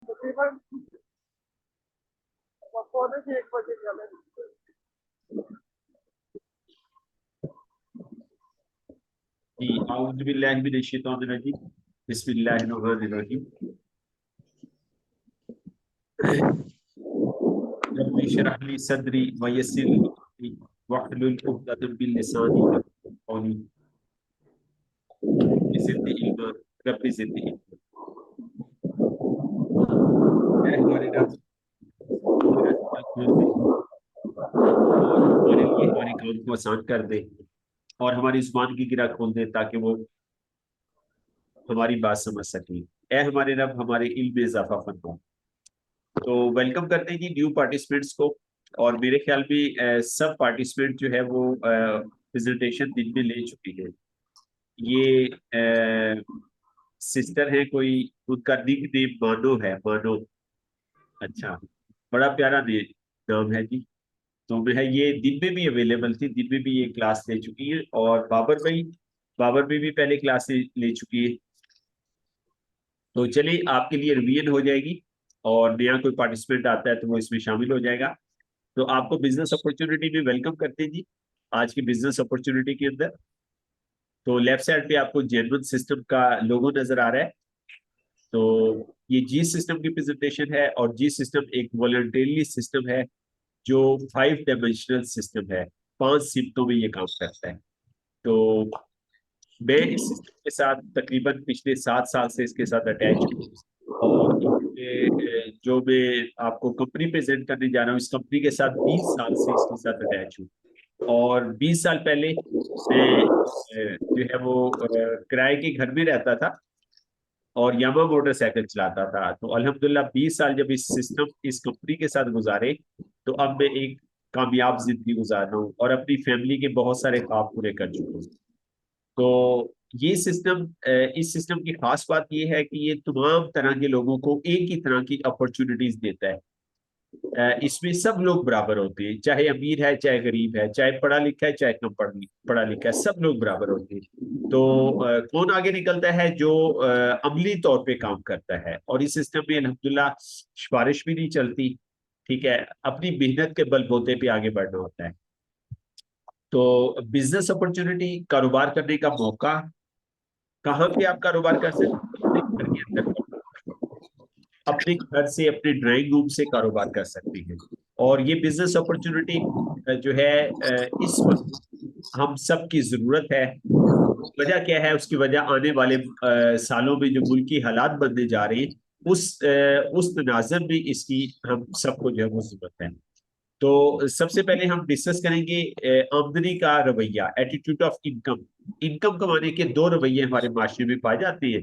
तकरीबन पौने से 1 बजे चले। जी आऊज़ु बिल्लाहि मिनश शैतानिर रजीम बिस्मिल्लाहिर रहमानिर रहीम रब्बि इश्रह ली सदरी व यस्सिर ली अमरी वहलुल उक़दतम मिन लिसानी यफ़क़हू क़ौली रब्बि ज़िदनी इल्मा रब्बि ज़िदनी इल्मा। ऐ हमारे रब मेरा सीना खोल दे और हमारे लिए हमारे काम को आसान कर दे और हमारी जुबान की गिरा खोल दे ताकि वो हमारी बात समझ सके। ऐ हमारे रब हमारे इल्म में इजाफा फरमा। तो वेलकम करते हैं जी न्यू पार्टिसिपेंट्स को। और मेरे ख्याल में सब पार्टिसिपेंट जो है वो प्रेजेंटेशन दिन में ले चुके हैं। ये सिस्टर है कोई, उनका निक नेम मानो है, मानो। अच्छा, बड़ा प्यारा नाम है जी। तो मैं है ये दिन में भी अवेलेबल थी, दिन में भी ये क्लास ले चुकी है। और बाबर भाई भी पहले क्लास ले चुकी है। तो चलिए आपके लिए रिवीजन हो जाएगी और नया कोई पार्टिसिपेंट आता है तो वो इसमें शामिल हो जाएगा। तो आपको बिजनेस अपॉर्चुनिटी में वेलकम करते हैं जी। आज की बिजनेस अपॉर्चुनिटी के अंदर तो लेफ्ट साइड पे आपको जेनवन सिस्टम का लोगो नजर आ रहा है। तो ये जी सिस्टम की प्रेजेंटेशन है और जी सिस्टम एक वॉलंटरीली सिस्टम है जो 5 डायमेंशनल सिस्टम है। 5 सिमटों में ये काम करता है। तो मैं इस सिस्टम के साथ तकरीबन पिछले 7 साल से इसके साथ अटैच हूँ। और जो मैं आपको कंपनी प्रेजेंट करने जा रहा हूँ, इस कंपनी के साथ 20 साल से इसके साथ अटैच हूँ। और 20 साल पहले मैं जो है वो किराए के घर में रहता था और यामा मोटरसाइकिल चलाता था। तो अल्हम्दुलिल्लाह 20 साल जब इस कंपनी के साथ गुजारे तो अब मैं एक कामयाब जिंदगी गुजार रहा हूँ और अपनी फैमिली के बहुत सारे ख्वाब पूरे कर चुका हूँ। तो ये सिस्टम इस सिस्टम की खास बात ये है कि ये तमाम तरह के लोगों को एक ही तरह की अपॉर्चुनिटीज देता है। इसमें सब लोग बराबर होते हैं, चाहे अमीर है चाहे गरीब है, चाहे पढ़ा लिखा है चाहे कम पढ़ा लिखा है, सब लोग बराबर होते हैं। तो कौन आगे निकलता है? जो अमली तौर पे काम करता है। और इस सिस्टम में अल्हम्दुलिल्लाह सिफारिश भी नहीं चलती। ठीक है, अपनी मेहनत के बलबूते पे आगे बढ़ना होता है। तो बिजनेस अपॉर्चुनिटी, कारोबार करने का मौका, कहाँ पे आप कारोबार कर सकते हैं? अपने घर के अंदर, अपने घर से, अपने ड्राइंग रूम से कारोबार कर सकते हैं। और ये बिजनेस अपॉर्चुनिटी जो है इस वक्त हम सब की जरूरत है। वजह क्या है? उसकी वजह आने वाले सालों में जो मुल्की हालात बनने जा रहे हैं उस तनाज़ुर में इसकी हम सबको जो है वो जरूरत है। तो सबसे पहले हम डिस्कस करेंगे आमदनी का रवैया, एटीट्यूड ऑफ इनकम। इनकम कमाने के 2 रवैये हमारे माशरे में पाए जाते हैं।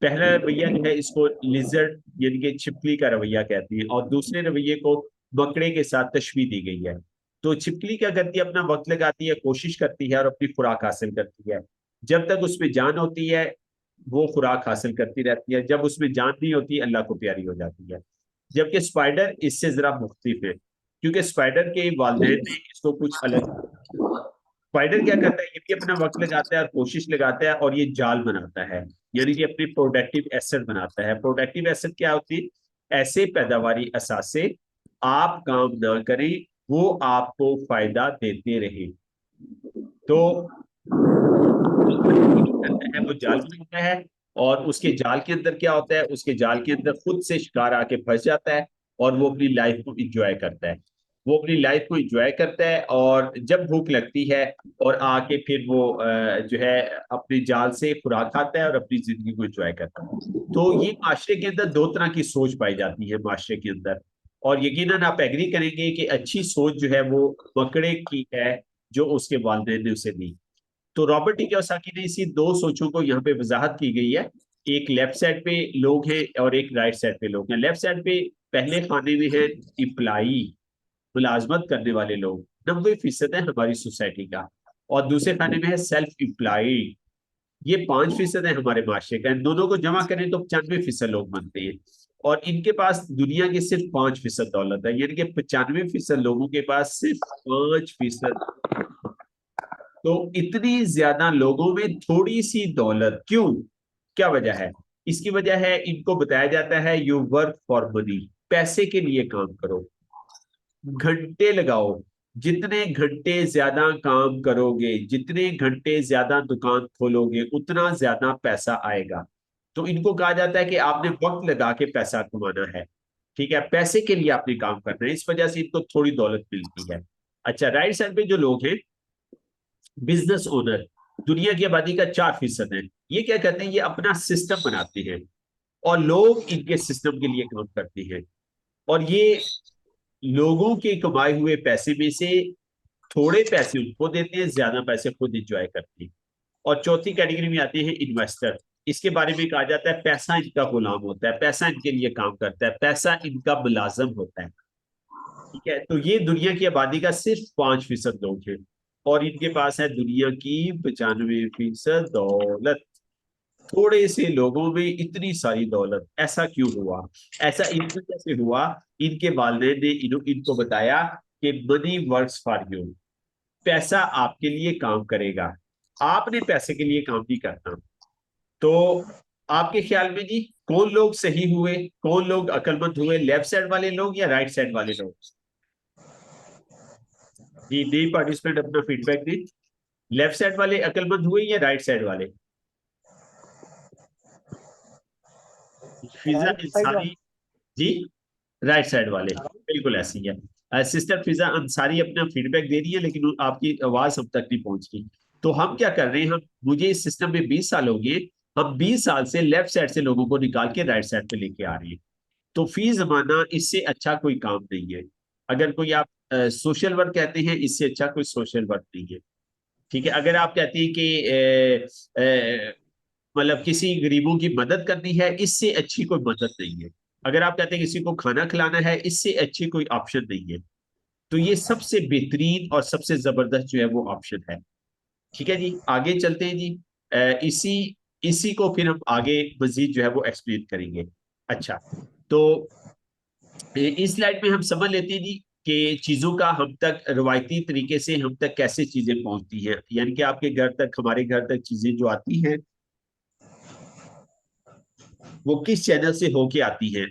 पहला रवैया जो है इसको लिजर्ड यानी कि छिपकली का रवैया कहते हैं और दूसरे रवैये को मकड़े के साथ तशबीह दी गई है। तो छिपकली क्या करती है? अपना वक्त लगाती है, कोशिश करती है और अपनी खुराक हासिल करती है। जब तक उसमें जान होती है वो खुराक हासिल करती रहती है, जब उसमें जान नहीं होती अल्लाह को प्यारी हो जाती है। जबकि स्पाइडर इससे जरा मुख्तलिफ है, क्योंकि स्पाइडर के वालिदैन ने इसको कुछ अलग। स्पाइडर क्या करता है? ये भी अपना वक्त लगाता है और कोशिश लगाता है और ये जाल बनाता है, यानी कि अपनी प्रोडक्टिव एसेट बनाता है। प्रोडक्टिव एसेट क्या होती है? ऐसे पैदावारी असासे आप काम ना करें, वो आपको फायदा देते रहे। तो करता है वो जाल बनाता है और उसके जाल के अंदर क्या होता है? उसके जाल के अंदर खुद से शिकार आके फंस जाता है और वो अपनी लाइफ को इंजॉय करता है। वो अपनी लाइफ को इंजॉय करता है और जब भूख लगती है और आके फिर वो जो है अपने जाल से खुराक खाता है और अपनी जिंदगी को इंजॉय करता है। तो ये माशरे के अंदर 2 तरह की सोच पाई जाती है माशरे के अंदर। और यकीनन आप एग्री करेंगे कि अच्छी सोच जो है वो मकड़े की है जो उसके वालिदैन ने उसे दी। तो रॉबर्ट टी कियोसाकी ने इसी 2 सोचों को यहाँ पे वजाहत की गई है। एक लेफ्ट साइड पे लोग हैं और एक राइट साइड पे लोग हैं। लेफ्ट साइड पे पहले खाने में है इम्प्लाई, मुलाजमत करने वाले लोग, 90% है हमारी सोसाइटी का। और दूसरे खाने में है सेल्फ इम्प्लॉयड, ये 5% है हमारे माशरे का। इन दोनों को जमा करें तो 95% लोग बनते हैं। और इनके पास दुनिया की सिर्फ 5% दौलत है, यानी कि 95% लोगों के पास सिर्फ 5%। तो इतनी ज्यादा लोगों में थोड़ी सी दौलत क्यों? क्या वजह है? इसकी वजह है, इनको बताया जाता है यू वर्क फॉर मनी, पैसे के लिए काम करो, घंटे लगाओ, जितने घंटे ज्यादा काम करोगे, जितने घंटे ज्यादा दुकान खोलोगे, उतना ज्यादा पैसा आएगा। तो इनको कहा जाता है कि आपने वक्त लगा के पैसा कमाना है। ठीक है, पैसे के लिए आपने काम करना है, इस वजह से इनको थोड़ी दौलत मिलती है। अच्छा, राइट साइड पे जो लोग हैं, बिजनेस ओनर, दुनिया की आबादी का 4% है। ये क्या करते हैं, ये अपना सिस्टम बनाते हैं और लोग इनके सिस्टम के लिए काम करते हैं, और ये लोगों के कमाए हुए पैसे में से थोड़े पैसे उनको देते हैं, ज्यादा पैसे खुद एंजॉय करते हैं। और चौथी कैटेगरी में आते हैं इन्वेस्टर। इसके बारे में कहा जाता है पैसा इनका गुलाम होता है, पैसा इनके लिए काम करता है, पैसा इनका मुलाजम होता है। ठीक है, तो ये दुनिया की आबादी का सिर्फ 5% लोग हैं, और इनके पास है दुनिया की 95% दौलत। थोड़े से लोगों में इतनी सारी दौलत, ऐसा क्यों हुआ? ऐसा इस वजह से हुआ, इनके वालिदैन ने इनको बताया कि मनी वर्क्स फॉर यू, पैसा आपके लिए काम करेगा, आपने पैसे के लिए काम नहीं करना। तो आपके ख्याल में जी, कौन लोग सही हुए, कौन लोग अक्लमंद हुए, लेफ्ट साइड वाले लोग या राइट साइड वाले लोग? जी, डी पार्टिसिपेंट अपना फीडबैक दी। लेफ्ट साइड वाले अक्लमंद हुए या राइट साइड वाले? फिजा राइट साइड इंसारी, जी, राइट साइड वाले, बिल्कुल ऐसी है। सिस्टर फिजा अंसारी अपना फीडबैक दे रही है, लेकिन आपकी आवाज हम तक नहीं पहुंच रही। तो हम क्या कर रहे हैं, हम, मुझे इस सिस्टम में 20 साल हो गए, हम 20 साल से लेफ्ट साइड से लोगों को निकाल के राइट साइड पे लेके आ रहे हैं। तो फी जमाना इससे अच्छा कोई काम नहीं है। अगर कोई आप सोशल वर्क कहते हैं, इससे अच्छा कोई सोशल वर्क नहीं है। ठीक है, अगर आप कहते हैं कि मतलब किसी गरीबों की मदद करनी है, इससे अच्छी कोई मदद नहीं है। अगर आप कहते हैं किसी को खाना खिलाना है, इससे अच्छी कोई ऑप्शन नहीं है। तो ये सबसे बेहतरीन और सबसे जबरदस्त जो है वो ऑप्शन है। ठीक है जी, आगे चलते हैं जी। इसी इसी को फिर हम आगे मजीद जो है वो एक्सप्लेन करेंगे। अच्छा, तो इस स्लाइड में हम समझ लेते हैं जी कि चीजों का हम तक रवायती तरीके से हम तक कैसे चीजें पहुंचती हैं, यानी कि आपके घर तक, हमारे घर तक चीजें जो आती हैं वो किस चैनल से होके आती है।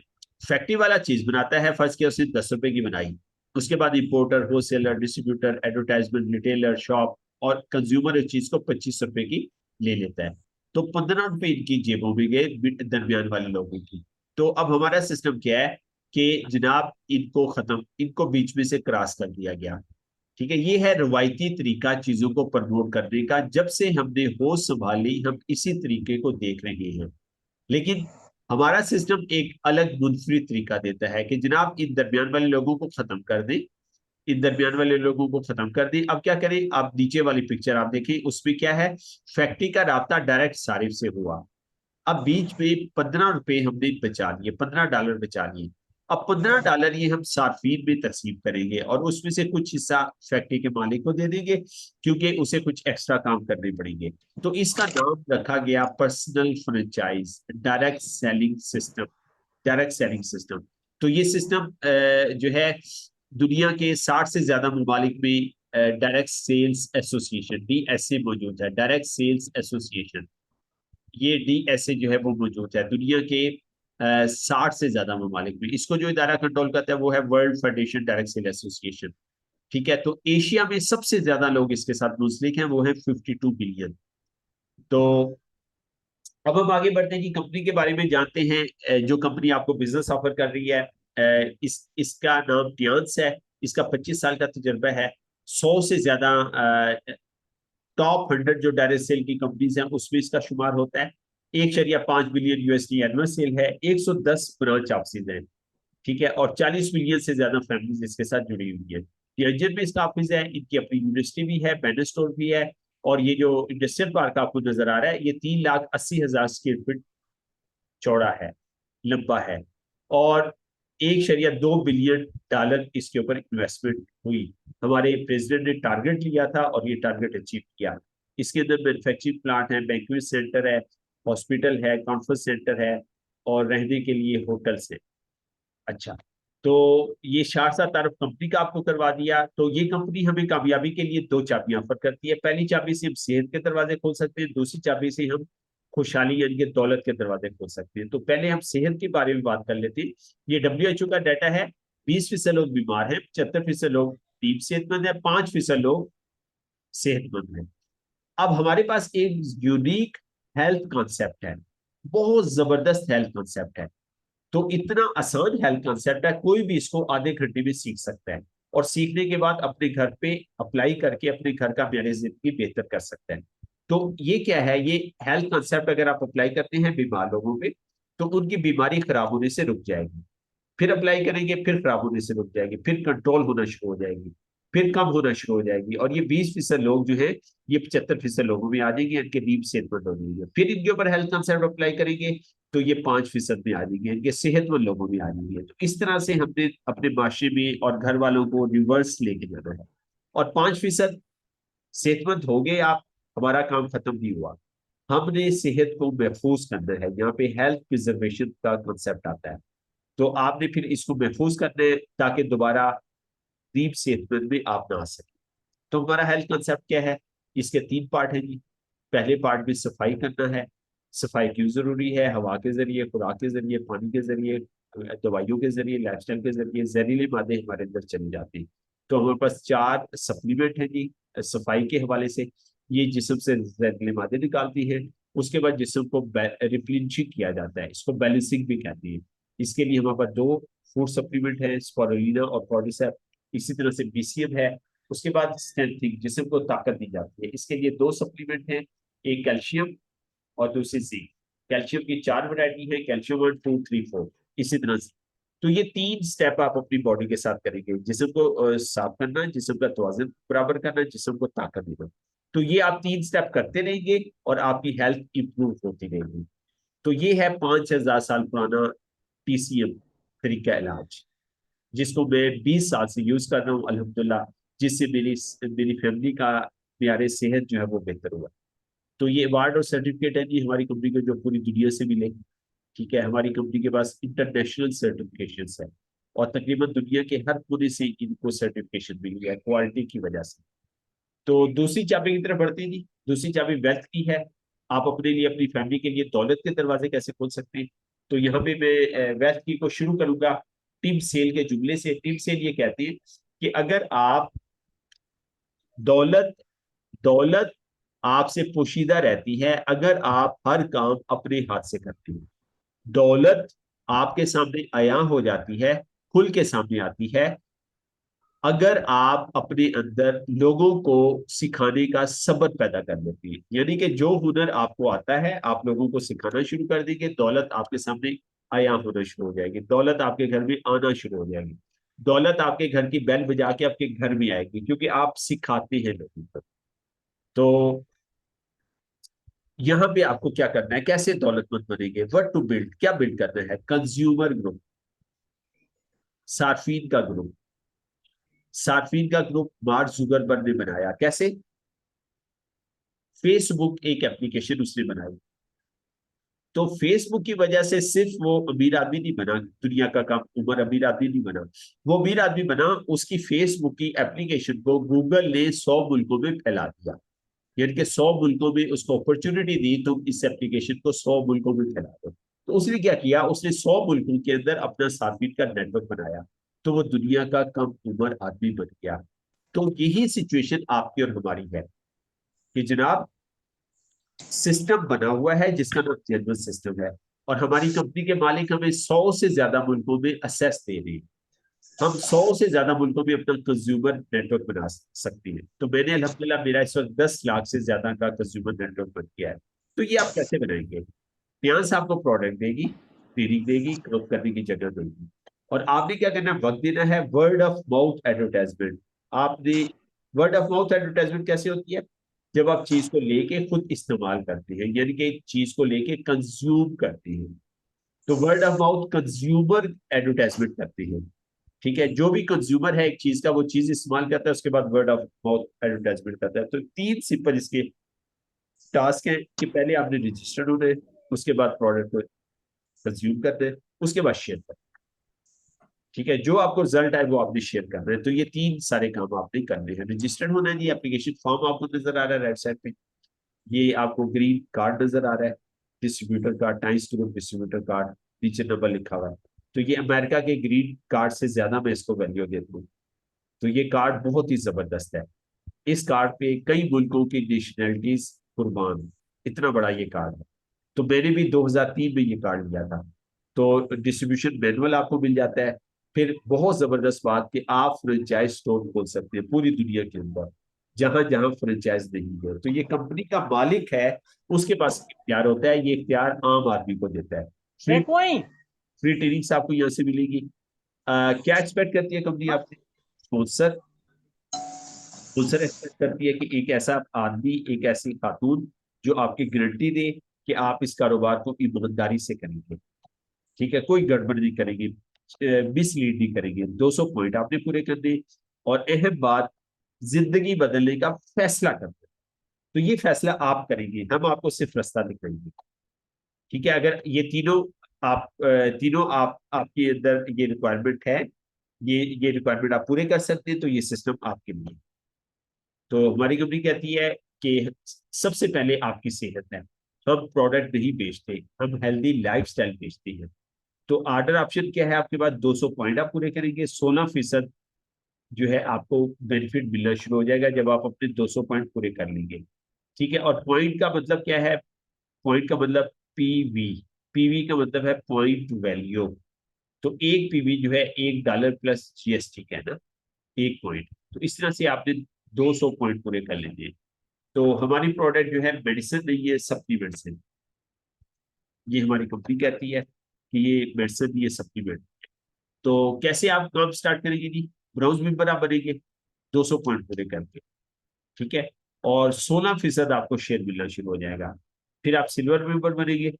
फैक्ट्री वाला चीज बनाता है, फर्स्ट किया उसने 10 रुपए की बनाई, उसके बाद importer, wholesaler, distributor, advertisement, retailer, shop और कंज्यूमर इस चीज को 25 रुपए की ले लेता है। तो 15 रुपए इनकी जेबों में गए, दरमियान वाले लोगों की। तो अब हमारा सिस्टम क्या है कि जनाब इनको खत्म, इनको बीच में से क्रॉस कर दिया गया। ठीक है, ये है रवायती तरीका चीजों को प्रमोट करने का। जब से हमने होश संभाली, हम इसी तरीके को देख रहे हैं। लेकिन हमारा सिस्टम एक अलग मुनफरिद तरीका देता है कि जनाब इन दरमियान वाले लोगों को खत्म कर दें, इन दरमियान वाले लोगों को खत्म कर दें। अब क्या करें, आप नीचे वाली पिक्चर आप देखें, उसमें क्या है, फैक्ट्री का राब्ता डायरेक्ट सारिफ से हुआ। अब बीच में 15 रुपए हमने बचा लिए, $15 बचा लिए। अब $15 ये हम सार्फिन में तकसीम करेंगे, और उसमें से कुछ हिस्सा फैक्ट्री के मालिक को दे देंगे, क्योंकि उसे कुछ एक्स्ट्रा काम करने पड़ेंगे। तो इसका नाम रखा गया personal franchise direct selling system. Direct selling system. तो ये सिस्टम जो है दुनिया के 60 से ज्यादा ममालिक में डायरेक्ट सेल्स एसोसिएशन, DSA मौजूद है, डायरेक्ट सेल्स एसोसिएशन। ये DSA जो है वो मौजूद है दुनिया के 60 से ज्यादा ममालिक में। इसको जो इदारा कंट्रोल करता है वो है world federation direct sale association. ठीक है, तो एशिया में सबसे ज्यादा लोग इसके साथ मुंसलिक हैं, वो है 52 बिलियन। तो अब हम आगे बढ़ते हैं कि कंपनी के बारे में जानते हैं। जो कंपनी आपको बिजनेस ऑफर कर रही है, इसका नाम टियांस है। इसका 25 साल का तजुर्बा है। 100 से ज्यादा टॉप 100 जो डायरेक्ट सेल की कंपनीज हैं उसमें इसका शुमार होता है। 1.5 बिलियन USD एनुअल सेल है। 110 ब्रांच ऑफिस हैं। ठीक है, और 40 मिलियन से ज्यादा फैमिलीज इसके साथ जुड़ी हुई है। तिरंजन में इसका ऑफिस है, इनकी अपनी यूनिवर्सिटी भी है, बैनर स्टोर भी है। और ये जो इंडस्ट्रियल पार्क आपको नजर आ रहा है, ये 3,80,000 स्क्वायर फीट चौड़ा है, लंबा है। और 1.2 बिलियन डॉलर इसके ऊपर इन्वेस्टमेंट हुई। हमारे प्रेसिडेंट ने टारगेट लिया था और ये टारगेट अचीव किया। इसके अंदर मैन्युफैक्चरिंग प्लांट है, बैंक्वेट सेंटर है, हॉस्पिटल है, कॉन्फ्रेंस सेंटर है, और रहने के लिए होटल्स है। अच्छा, तो ये शारसा तारुफ कंपनी का आपको करवा दिया। तो ये कंपनी हमें कामयाबी के लिए दो चाबियां ऑफर करती है। पहली चाबी से हम सेहत के दरवाजे खोल सकते हैं, दूसरी चाबी से हम खुशहाली यानी कि दौलत के दरवाजे खोल सकते हैं। तो पहले हम सेहत के बारे में बात कर लेते हैं। ये WHO का डाटा है। 20% लोग बीमार हैं, 75% लोग डीप सेहतमंद है, 5% लोग सेहतमंद है। अब हमारे पास एक यूनिक हेल्थ कॉन्सेप्ट है, बहुत जबरदस्त हेल्थ कॉन्सेप्ट है। तो इतना आसान हेल्थ कॉन्सेप्ट है, कोई भी इसको आधे घंटे में सीख सकता है, और सीखने के बाद अपने घर पे अप्लाई करके अपने घर का मैनेज जिंदगी बेहतर कर सकता है। तो ये क्या है, ये हेल्थ कॉन्सेप्ट अगर आप अप्लाई करते हैं बीमार लोगों पे, तो उनकी बीमारी खराब होने से रुक जाएगी। फिर अप्लाई करेंगे, फिर खराब होने से रुक जाएगी, फिर कंट्रोल होना शुरू हो जाएगी, फिर कम होना शुरू हो जाएगी। और ये 20% लोग जो है, ये 75% लोगों में आ जाएंगे, इनके डीप सेहतमंद हो जाएंगे। फिर इनके ऊपर हेल्थ कंसेप्ट अप्लाई करेंगे, तो ये 5% में आ जाएंगे, इनके सेहतमंद लोगों में आ जाएंगे। तो इस तरह से हमने अपने माशरे में और घर वालों को रिवर्स लेके जाना है। और 5% सेहतमंद हो गए आप, हमारा काम खत्म नहीं हुआ। हमने सेहत को महफूज करना है, यहाँ पे हेल्थ प्रिजर्वेशन का कंसेप्ट आता है। तो आपने फिर इसको महफूज करना है, ताकि दोबारा डीप सेहतमंद में आप ना आ सके। तो हमारा हेल्थ कंसेप्ट क्या है, इसके 3 पार्ट है जी। पहले पार्ट में सफाई करना है। सफाई क्यों जरूरी है? हवा के जरिए, खुराक के जरिए, पानी के जरिए, दवाइयों के जरिए, लाइफस्टाइल के जरिए जहरीले मादे हमारे अंदर चले जाते हैं। तो हमारे पास 4 सप्लीमेंट है जी सफाई के हवाले से। ये जिस्म से जहरीले मादे निकालती है। उसके बाद जिस्म को रिप्लेनिशिंग किया जाता है, इसको बैलेंसिंग भी कहते हैं। इसके लिए हमारे पास 2 फूड सप्लीमेंट है, स्पारुलिना और कॉर्डिसेप। इसी तरह से BCM है। उसके बाद स्ट्रेंथिंग, जिस्म को ताकत दी जाती है, इसके लिए 2 सप्लीमेंट हैं, एक कैल्शियम और दूसरी जिंक। कैल्शियम की 4 वैरायटी है, कैल्शियम 1 2 3 4, इसी तरह से। तो ये 3 स्टेप आप अपनी बॉडी के साथ करेंगे, जिस्म को साफ करना, जिस्म का तवाज़ुन बराबर करना, जिस्म को ताकत देना। तो ये आप 3 स्टेप करते रहेंगे और आपकी हेल्थ इंप्रूव होती रहेगी। तो ये है 5000 साल पुराना TCM तरीका इलाज, जिसको मैं 20 साल से यूज कर रहा हूँ अल्हम्दुलिल्लाह, जिससे मेरी मेरी फैमिली का म्यार सेहत जो है वो बेहतर हुआ। तो ये अवार्ड और सर्टिफिकेट है जी हमारी कंपनी को, जो पूरी दुनिया से मिले। ठीक है, हमारी कंपनी के पास इंटरनेशनल सर्टिफिकेशन है, और तकरीबन दुनिया के हर कोने से इनको सर्टिफिकेशन मिली है क्वालिटी की वजह से। तो दूसरी चाबी की तरफ बढ़ते हैं जी। दूसरी चाबी वेल्थ की है। आप अपने लिए, अपनी फैमिली के लिए दौलत के दरवाजे कैसे खोल सकते हैं। तो यहाँ पे मैं वेल्थ की को शुरू करूंगा टिम सेल के जुमले से। टिम सेल ये कहते हैं कि अगर आप दौलत दौलत आपसे पोशीदा रहती है अगर आप हर काम अपने हाथ से करते हैं। दौलत आपके सामने आया हो जाती है, खुल के सामने आती है, अगर आप अपने अंदर लोगों को सिखाने का सब्र पैदा कर लेती है। यानी कि जो हुनर आपको आता है आप लोगों को सिखाना शुरू कर देंगे, दौलत आपके सामने आया होना शुरू हो जाएगी, दौलत आपके घर में आना शुरू हो जाएगी, दौलत आपके घर की बेल बजा के आपके घर में आएगी, क्योंकि आप सिखाते हैं लोगों को। तो यहाँ पे आपको क्या करना है, कैसे दौलतमंद बनेंगे, व्हाट टू बिल्ड, क्या बिल्ड करना है, कंज्यूमर ग्रुप, सार्फिन का ग्रुप। सार्फिन का ग्रुप मार्क जुगरबर्ग ने बनाया, कैसे? फेसबुक एक एप्लीकेशन उसने बनाई। तो फेसबुक की वजह से सिर्फ वो अमीर आदमी नहीं बना, दुनिया का काम उमर अमीर आदमी नहीं बना, वो अमीर आदमी बना, उसकी फेसबुक की एप्लीकेशन को गूगल ने 100 मुल्कों में फैला दिया। यानी कि 100 मुल्कों में उसको अपॉर्चुनिटी दी, तुम इस एप्लीकेशन को 100 मुल्कों में फैला दो। तो उसने क्या किया, उसने 100 मुल्कों के अंदर अपना सार्फिन का नेटवर्क बनाया। तो वो दुनिया का कम उम्र आदमी बन गया। तो यही सिचुएशन आपकी और हमारी है कि जनाब, सिस्टम बना हुआ है जिसका नाम जनरल सिस्टम है, और हमारी कंपनी के मालिक हमें 100 से ज्यादा मुल्कों में असेस दे रहे हैं। हम 100 से ज्यादा मुल्कों में अपना कंज्यूमर नेटवर्क बना सकते हैं। तो मैंने अल्हम्दुलिल्लाह मेरा इस वक्त 10 लाख से ज्यादा का कंज्यूमर नेटवर्क बन गया है। तो ये आप कैसे बनाएंगे? फियांस आपको प्रोडक्ट देगी, ट्रेनिंग देगी, काम करने की जगह देगी, और आपने क्या करना है, वक्त देना है। Word of mouth advertisement. आपने वर्ड ऑफ माउथ एडवर्टाइजमेंट कैसे होती है? जब आप चीज को लेके खुद इस्तेमाल करते हैं, यानी कि चीज को लेके कंज्यूम करते हैं, तो word of mouth consumer advertisement करते हैं। ठीक है, जो भी कंज्यूमर है एक चीज का, वो चीज इस्तेमाल करता है, उसके बाद वर्ड ऑफ माउथ एडवर्टाइजमेंट करता है। तो 3 सिंपल इसके टास्क है कि पहले आपने रजिस्टर्ड होना है, उसके बाद प्रोडक्ट को कंज्यूम करना है, उसके बाद शेयर करना है। ठीक है, जो आपको रिजल्ट आए वो आपने शेयर करना है। तो ये 3 सारे काम आपने करने हैं। रजिस्टर्ड होना है जी, एप्लीकेशन फॉर्म आपको नजर आ रहा है राइट साइड पे, ये आपको ग्रीन कार्ड नजर आ रहा है। Distributor card, times group distributor card, नीचे नंबर लिखा हुआ है। तो ये अमेरिका के ग्रीन कार्ड से ज्यादा मैं इसको वैल्यू देता हूँ। तो ये कार्ड बहुत ही जबरदस्त है। इस कार्ड पे कई मुल्कों की नेशनैलिटीज कुर्बान, इतना बड़ा ये कार्ड है। तो मैंने भी 2003 में ये कार्ड लिया था। तो डिस्ट्रीब्यूशन मैनुअल आपको मिल जाता है। फिर बहुत जबरदस्त बात कि आप फ्रेंचाइज स्टोर खोल सकते हैं पूरी दुनिया के अंदर, जहां जहां फ्रेंचाइज नहीं है। तो ये कंपनी का मालिक है, उसके पास इख्तियार होता है, ये इख्तियार आम आदमी को देता है। फ्री फ्री ट्रेनिंग्स आपको यहाँ से मिलेगी। क्या एक्सपेक्ट करती है कंपनी आपसे? स्पॉन्सर स्पॉन्सर एक्सपेक्ट करती है कि एक ऐसा आदमी, एक ऐसी खातून जो आपकी गारंटी दे कि आप इस कारोबार को ईमानदारी से करेंगे। ठीक है, कोई गड़बड़ नहीं करेंगे, मिसलीड नहीं करेंगे। 200 पॉइंट आपने पूरे करने। और अहम बात, जिंदगी बदलने का फैसला करना। तो ये फैसला आप करेंगे, हम आपको सिर्फ रास्ता दिखाएंगे। ठीक है, अगर तीनों आप आपके अंदर ये रिक्वायरमेंट है, ये रिक्वायरमेंट आप पूरे कर सकते हैं, तो ये सिस्टम आपके लिए। तो हमारी कंपनी कहती है कि सबसे पहले आपकी सेहत है। हम प्रोडक्ट नहीं बेचते, हम हेल्दी लाइफस्टाइल बेचते हैं। तो ऑर्डर ऑप्शन क्या है आपके पास? 200 पॉइंट आप पूरे करेंगे, 16% जो है आपको बेनिफिट मिलना शुरू हो जाएगा जब आप अपने 200 पॉइंट पूरे कर लेंगे। ठीक है, और पॉइंट का मतलब क्या है? पॉइंट का मतलब पीवी। पीवी का मतलब है पॉइंट वैल्यू। तो एक पीवी जो है $1 प्लस जीएसटी का है ना, एक पॉइंट। तो इस तरह से आपने 200 पॉइंट पूरे कर लेंगे। तो हमारी प्रोडक्ट जो है मेडिसिन नहीं है, सप्लीमेंट्स है। ये हमारी कंपनी कहती है कि ये मेडिसिन, ये सप्लीमेंट। तो कैसे आप काम स्टार्ट करेंगे जी? ब्राउज मेंबर आप बनेंगे 200 पॉइंट पूरे करके। ठीक है, और 16% आपको शेयर मिलना शुरू हो जाएगा। फिर आप सिल्वर मेंबर बनेंगे।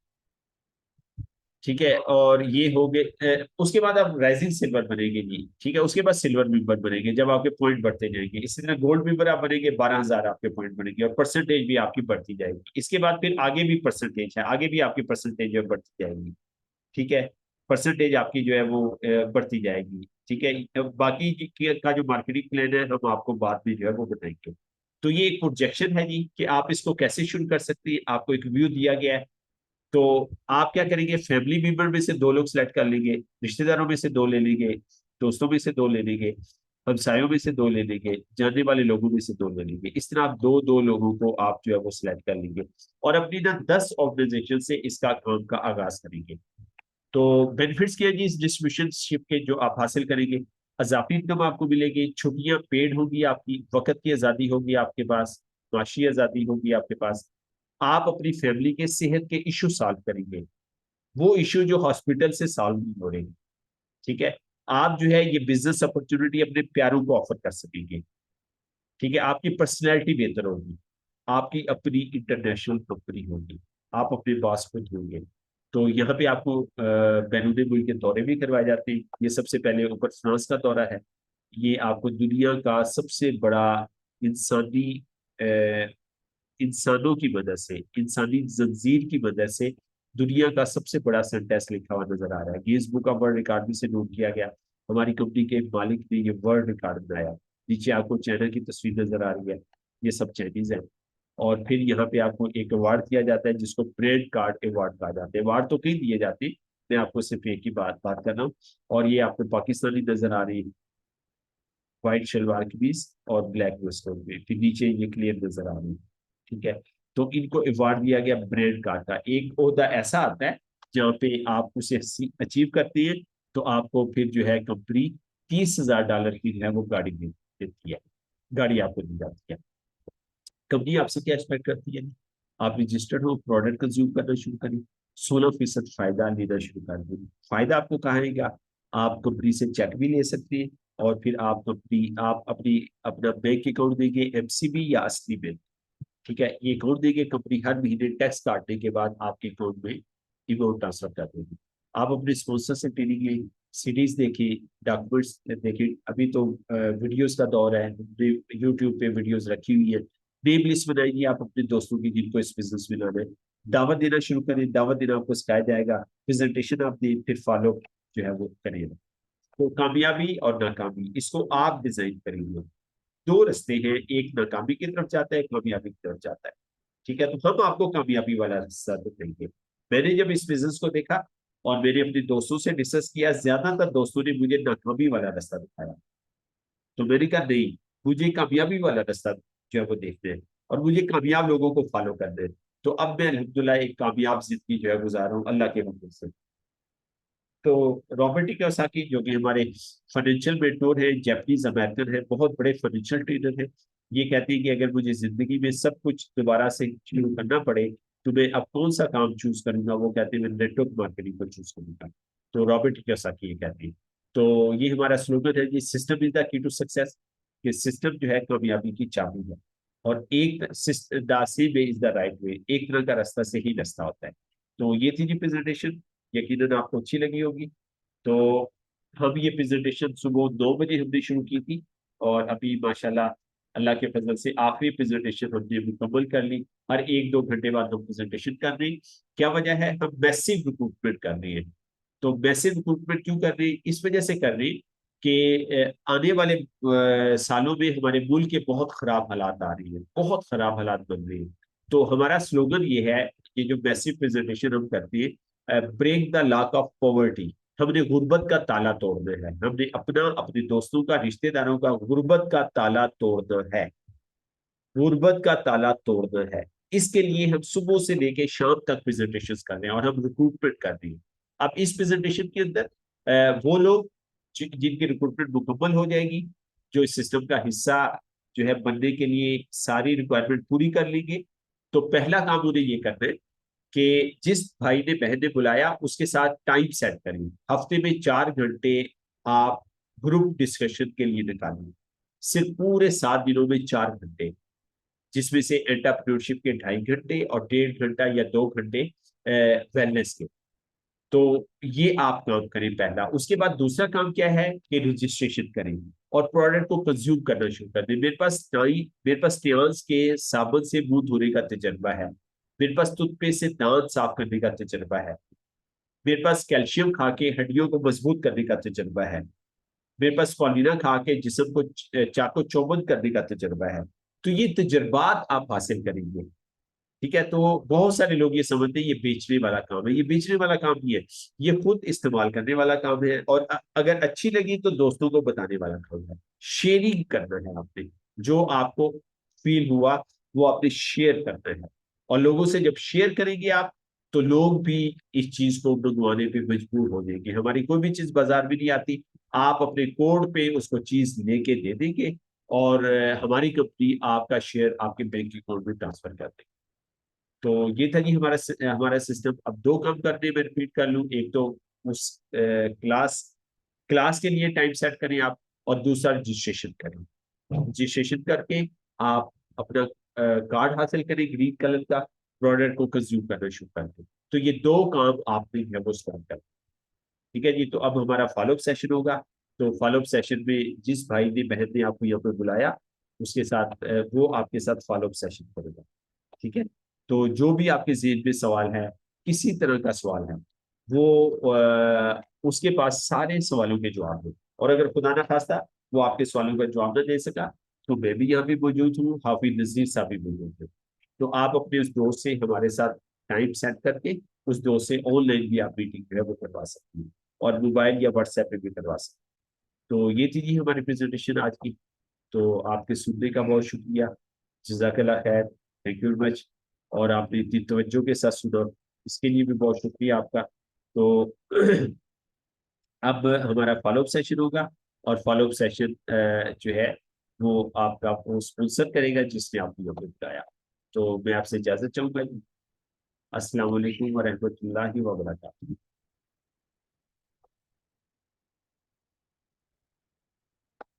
ठीक है, और ये हो गए, उसके बाद आप राइजिंग सिल्वर बनेंगे जी। ठीक है, उसके बाद सिल्वर मेंबर बनेंगे जब आपके पॉइंट बढ़ते जाएंगे। इसी तरह गोल्ड मेंबर आप बनेंगे, 12,000 आपके पॉइंट बनेंगे, और परसेंटेज भी आपकी बढ़ती जाएगी। इसके बाद फिर आगे भी परसेंटेज है, आगे भी आपकी परसेंटेज जो है बढ़ती जाएगी। ठीक है, परसेंटेज आपकी जो है वो बढ़ती जाएगी। ठीक है, बाकी का जो मार्केटिंग प्लान है हम आपको बाद में जो है वो बताएंगे। तो ये एक प्रोजेक्शन है जी कि आप इसको कैसे शुरू कर सकते हैं। आपको एक व्यू दिया गया है। तो आप क्या करेंगे? फैमिली मेंबर में से 2 लोग सेलेक्ट कर लेंगे, रिश्तेदारों में से 2 ले लेंगे, दोस्तों में से 2 ले लेंगे, हमसायों में से 2 ले लेंगे, जानने वाले लोगों में से 2 ले लेंगे। इस तरह आप दो दो लोगों को आप जो है वो सिलेक्ट कर लेंगे, और अपनी ना 10 ऑर्गेनाइजेशन से इसका काम का आगाज करेंगे। तो बेनिफिट्स क्या है जी इस डिस्ट्रीब्यूशनशिप के जो आप हासिल करेंगे? अजाफी इनकम आपको मिलेगी, छुट्टियां पेड होगी, आपकी वक्त की आज़ादी होगी आपके पास, माशी आज़ादी होगी आपके पास। आप अपनी फैमिली के सेहत के इशू सॉल्व करेंगे, वो इशू जो हॉस्पिटल से सॉल्व नहीं हो रहे। ठीक है, आप जो है ये बिजनेस अपॉर्चुनिटी अपने प्यारों को ऑफर कर सकेंगे। ठीक है, आपकी पर्सनैलिटी बेहतर होगी, आपकी अपनी इंटरनेशनल कंपनी होगी, आप अपने बॉस खुद होंगे। तो यहाँ पे आपको बैरून मुल्क के दौरे भी करवाए जाते हैं। ये सबसे पहले ऊपर फ्रांस का दौरा है। ये आपको दुनिया का सबसे बड़ा इंसानी इंसानों की मदद से, इंसानी जंजीर की मदद से दुनिया का सबसे बड़ा सिंटेक्स लिखा हुआ नजर आ रहा है। Guinness book of world record भी से नोट किया गया। हमारी कंपनी के मालिक ने ये वर्ल्ड रिकॉर्ड बनाया। नीचे आपको चाइना की तस्वीर नजर आ रही है, ये सब चाइनीज है। और फिर यहाँ पे आपको एक अवार्ड दिया जाता है जिसको ब्रेड कार्ड अवार्ड कहा जाता है। अवार्ड तो कई दिए जाते हैं, मैं आपको सिर्फ एक ही बात बात कर रहा हूँ। और ये आपको पाकिस्तानी नजर आ रही है, व्हाइट शलवार कमीज और ब्लैक वेस्टर्न में, फिर नीचे ये क्लियर नजर आ रही है। ठीक है, तो इनको अवार्ड दिया गया ब्रेड कार्ड का। एक ओहदा ऐसा आता है जहाँ पे आप उसे अचीव करते हैं, तो आपको फिर जो है कंपनी $30,000 की जो है वो गाड़ी देती है, गाड़ी आपको दी जाती है। कंपनी आपसे क्या एक्सपेक्ट करती है? आप रजिस्टर्ड हो, प्रोडक्ट कंज्यूम करना शुरू करें, 16% फायदा लेना शुरू कर दें। फायदा आपको कहाँ आएगा? आप कंपनी से चेक भी ले सकते हैं, और फिर आप अपनी अपना बैंक अकाउंट देंगे, एमसीबी या असली बैंक। ठीक है, ये अकाउंट देंगे, कंपनी हर महीने टैक्स काटने के बाद आपके अकाउंट में अमाउंट ट्रांसफर कर देगी। आप अपने स्पॉन्सर से ट्रेनिंग लें, सीरीज देखिए, डॉक्यूमेंट्स देखिए। अभी तो वीडियोस का दौर है, यूट्यूब पे वीडियोस रखी हुई है। नेम लिस्ट बनाइए आप अपने दोस्तों की जिनको इस बिजनेस में लाना है। दावत देना शुरू करें, दावत देना आपको सिखाया जाएगा, प्रेजेंटेशन आप दें, फिर फॉलो जो है वो करिएगा। तो कामयाबी और नाकामी इसको आप डिजाइन करेंगे। 2 रास्ते हैं, एक नाकामी की तरफ जाता है, एक कामयाबी की तरफ जाता है। ठीक है, तो हम आपको कामयाबी वाला रास्ता देंगे। मैंने जब इस बिजनेस को देखा और मैंने अपने दोस्तों से डिस्कस किया, ज्यादातर दोस्तों ने मुझे नाकामी वाला रास्ता दिखाया। तो मैंने कहा नहीं, मुझे कामयाबी वाला रास्ता जो है वो देखना है, और मुझे कामयाब लोगों को फॉलो करना है। तो अब मैं अल्हम्दुलिल्लाह एक कामयाब जिंदगी जो है गुजार रहा हूँ अल्लाह के हुक्म से। तो रॉबर्ट कियोसाकी जो कि हमारे फाइनेंशियल मेंटोर है, जापानीज अमेरिकन है, बहुत बड़े फाइनेंशियल ट्रेनर है। ये कहते हैं कि अगर मुझे जिंदगी में सब कुछ दोबारा से शुरू करना पड़े तो मैं अब कौन सा काम चूज करूंगा, वो कहते हैं मैं नेटवर्क मार्केटिंग को चूज करूंगा। तो रॉबर्ट कियोसाकी ये कहते हैं। तो ये हमारा स्लोगन है कि system is the key to success, कि सिस्टम जो है कामयाबी की चाबी है। और एक the C way is the right way, एक तरह का रास्ता से ही रास्ता होता है। तो ये थी जी प्रेजेंटेशन, यकीनन आपको अच्छी लगी होगी। तो हम ये प्रेजेंटेशन सुबह 9 बजे हमने शुरू की थी, और अभी माशाल्लाह अल्लाह के फजल से आखिरी प्रेजेंटेशन हमने मुकम्मल कर ली। हर 1-2 घंटे बाद हम प्रेजेंटेशन कर रहे हैं। क्या वजह है, हम मैसिव रिक्रूटमेंट कर रहे हैं। तो मैसिव रिक्रूटमेंट क्यों कर रहे हैं, इस वजह से कर रहे हैं कि आने वाले सालों में हमारे मुल्क के बहुत खराब हालात आ रही हैं, बहुत खराब हालात बन रहे हैं। तो हमारा स्लोगन ये है कि जो मैसिव प्रेजेंटेशन हम करते हैं, break the lock of poverty, हमने गुर्बत का ताला तोड़ना है। हमने अपना, अपने दोस्तों का, रिश्तेदारों का गुर्बत का ताला तोड़ना है। गुर्बत का ताला तोड़ना है। इसके लिए हम सुबह से लेके शाम तक प्रेजेंटेशन कर रहे हैं और हम रिक्रूटमेंट कर रहे हैं। अब इस प्रेजेंटेशन के अंदर वो लोग जिनकी रिक्रूटमेंट मुकम्मल हो जाएगी, जो इस सिस्टम का हिस्सा जो है बनने के लिए सारी रिक्वायरमेंट पूरी कर लेंगे, तो पहला काम उन्हें ये करना है कि जिस भाई ने बहन ने बुलाया उसके साथ टाइम सेट करिए। हफ्ते में 4 घंटे आप ग्रुप डिस्कशन के लिए निकालिए, सिर्फ पूरे 7 दिनों में 4 घंटे, जिसमें से एंटरप्रेन्योरशिप के 2.5 घंटे और 1.5 घंटा या 2 घंटे वेलनेस के। तो ये आप काम करें पहला। उसके बाद दूसरा काम क्या है कि रजिस्ट्रेशन करें और प्रोडक्ट को कंज्यूम करना शुरू कर दें। मेरे पास टियान्स के साबुन से मुंह धोने का तजर्बा है, मेरे पास टूथपेस्ट से दांत साफ करने का तजर्बा है, मेरे पास कैल्शियम खा के हड्डियों को मजबूत करने का तजर्बा है, मेरे पास कॉलिना खा के जिस्म को चाको चौबंद करने का तजर्बा है। तो ये तजर्बात आप हासिल करेंगे। ठीक है, तो बहुत सारे लोग ये समझते हैं ये बेचने वाला काम है, ये बेचने वाला काम नहीं है, ये खुद इस्तेमाल करने वाला काम है। और अगर अच्छी लगी तो दोस्तों को बताने वाला काम है। शेयरिंग करना है आपने, जो आपको फील हुआ वो आपने शेयर करना है। और लोगों से जब शेयर करेंगे आप, तो लोग भी इस चीज को मंगवाने पे मजबूर हो जाएंगे। हमारी कोई भी चीज बाजार में नहीं आती, आप अपने कोड पे उसको चीज लेके दे देंगे, और हमारी कंपनी आपका शेयर आपके बैंक अकाउंट में ट्रांसफर कर देगी। तो ये था जी हमारा सिस्टम। अब दो काम करने में रिपीट कर लूँ, एक तो उस क्लास क्लास के लिए टाइम सेट करें आप, और दूसरा रजिस्ट्रेशन करें। रजिस्ट्रेशन करके आप अपना कार्ड हासिल करें ग्रीन कलर का, प्रोडक्ट को कंज्यूम करना शुरू कर दें। तो ये दो काम आपने जो है वो स्टार्ट कर। ठीक है जी, तो अब हमारा फॉलोअप सेशन होगा। तो फॉलोअप सेशन में जिस भाई ने बहन ने आपको यहाँ पे बुलाया, उसके साथ वो आपके साथ फॉलोअप सेशन करेगा। ठीक है, तो जो भी आपके जेहन में सवाल है, किसी तरह का सवाल है, वो उसके पास सारे सवालों के जवाब है। और अगर खुदा ना खास्ता वो आपके सवालों का जवाब ना दे सका, तो मैं भी यहाँ पे मौजूद हूँ, हाफिज नजीर साहब भी मौजूद है। तो आप अपने उस दोस्त से हमारे साथ टाइम सेट करके उस दोस्त से ऑनलाइन भी आप मीटिंग जो है वो करवा सकती हैं, और मोबाइल या व्हाट्सएप पे भी करवा सकते हैं। तो ये थी जी हमारी प्रेजेंटेशन आज की। तो आपके सुनने का बहुत शुक्रिया, जजाकल्लाह खैर, थैंक यू वेरी मच। और आपने इतनी तवज्जो के साथ सुना, इसके लिए भी बहुत शुक्रिया आपका। तो अब हमारा फॉलोअप सेशन होगा, और फॉलोअप सेशन जो है वो आपका वो स्पॉन्सर करेगा जिसने आपको यहाँ पे बताया। तो मैं आपसे इजाजत चाहूंगा जी। अस्सलाम वालेकुम वरहमतुल्लाहि वबरकातुहू।